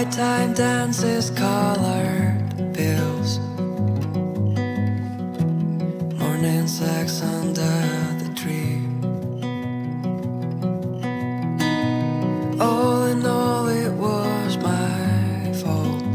Nighttime dances, colored pills, morning sex under the tree. All in all, it was my fault.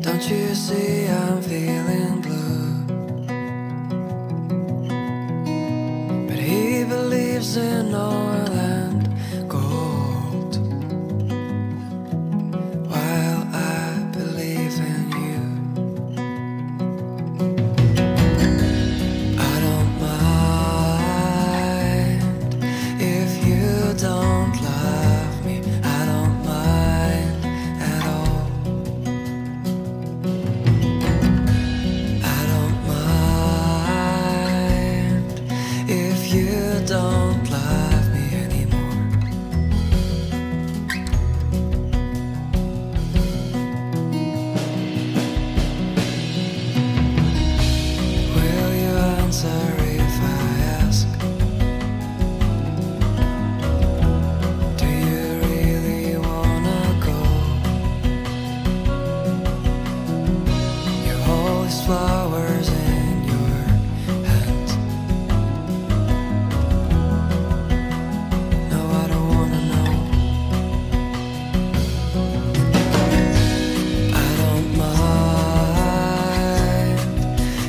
Don't you see I'm feeling blue? But he believes in oil and gold, while I believe in you. I don't mind if you don't love me. I don't mind at all. I don't mind if you don't love me anymore. Will you answer if I ask? Do you really wanna go? You hold these flowers in your hands. No, I don't wanna know. I don't mind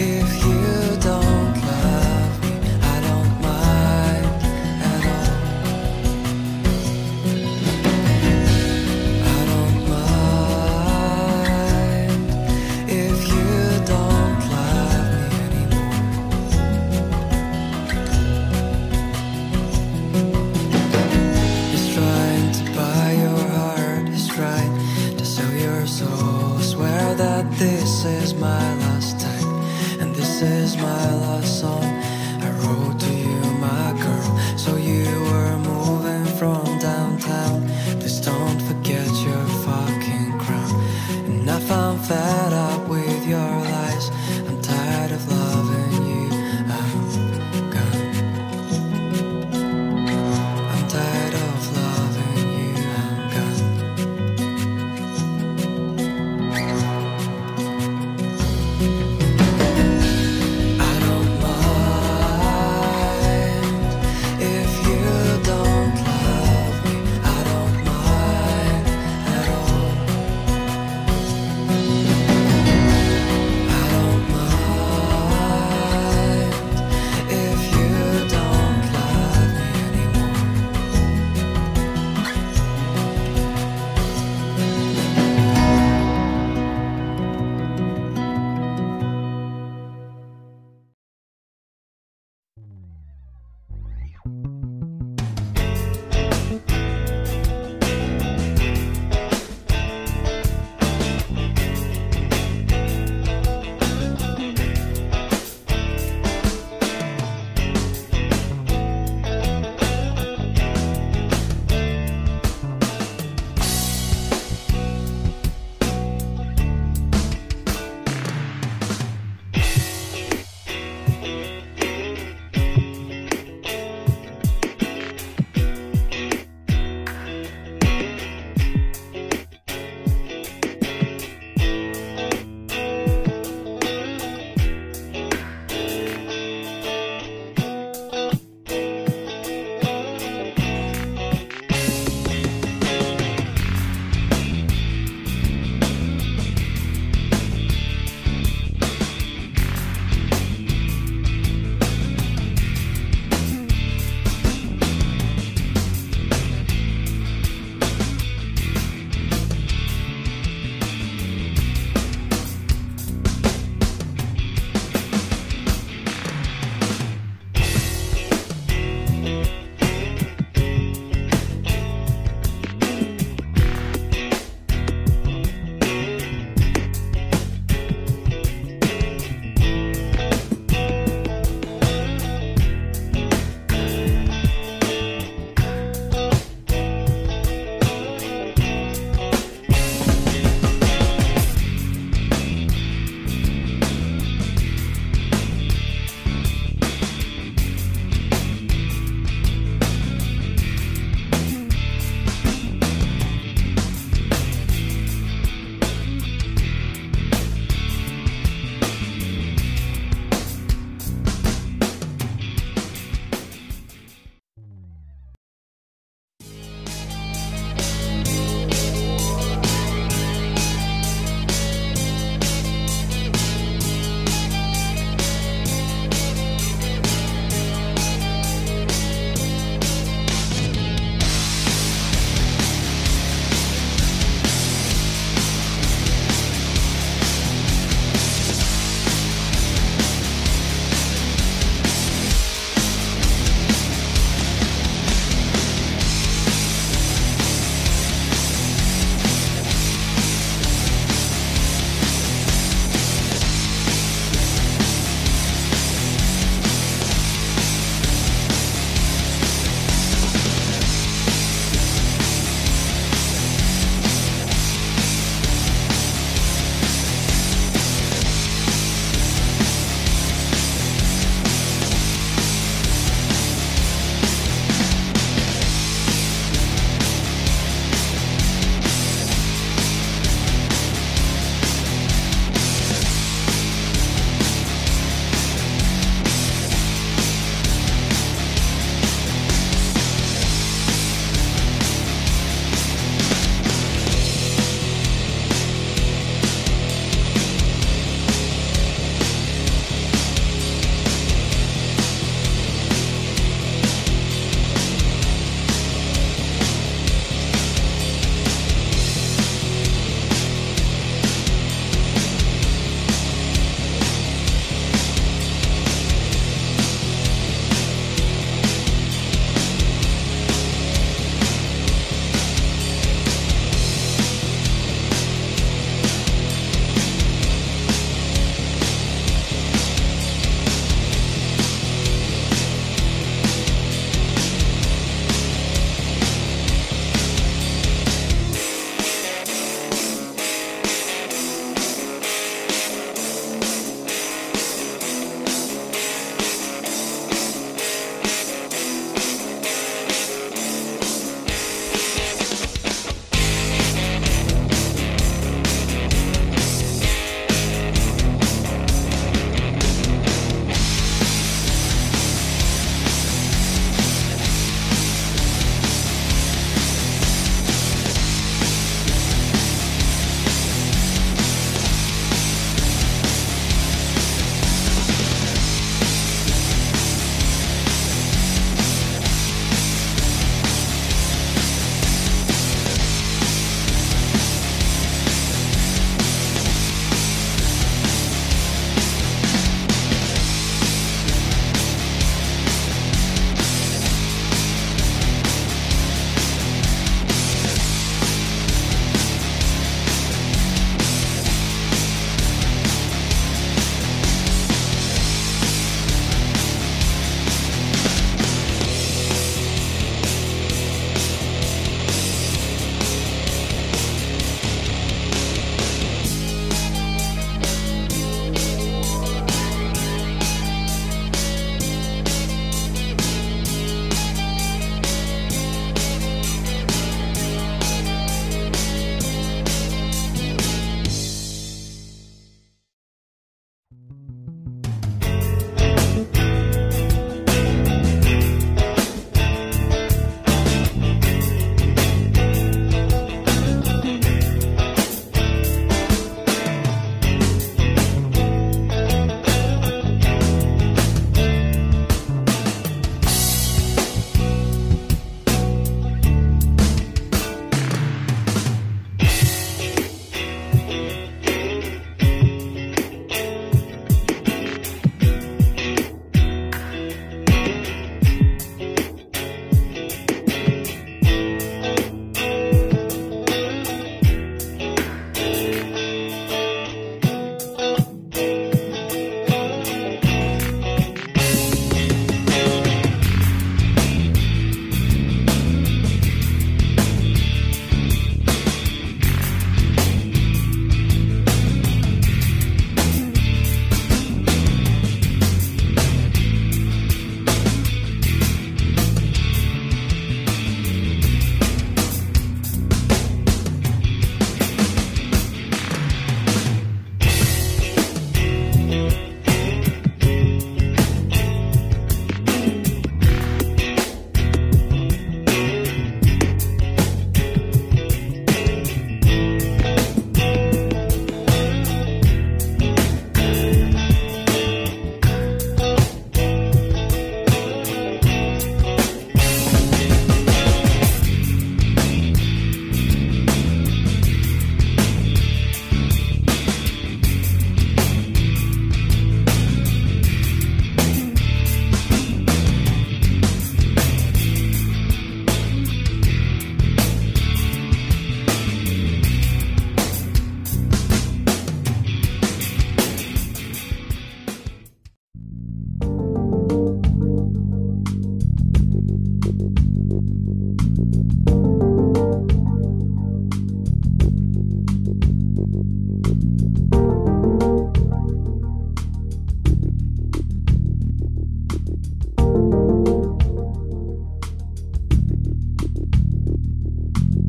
if you don't love me. I don't mind at all. I don't mind if you don't love me anymore. He's trying to buy your heart. He's trying to sell your soul. Swear that this is my last time, and this is my last song I wrote to you, my girl. So you were moving from downtown. Please don't forget your fucking crown. And I found fed up with your lies. I'm tired of loving you. I'm gone. I'm tired of loving you. I'm gone. I don't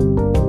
you.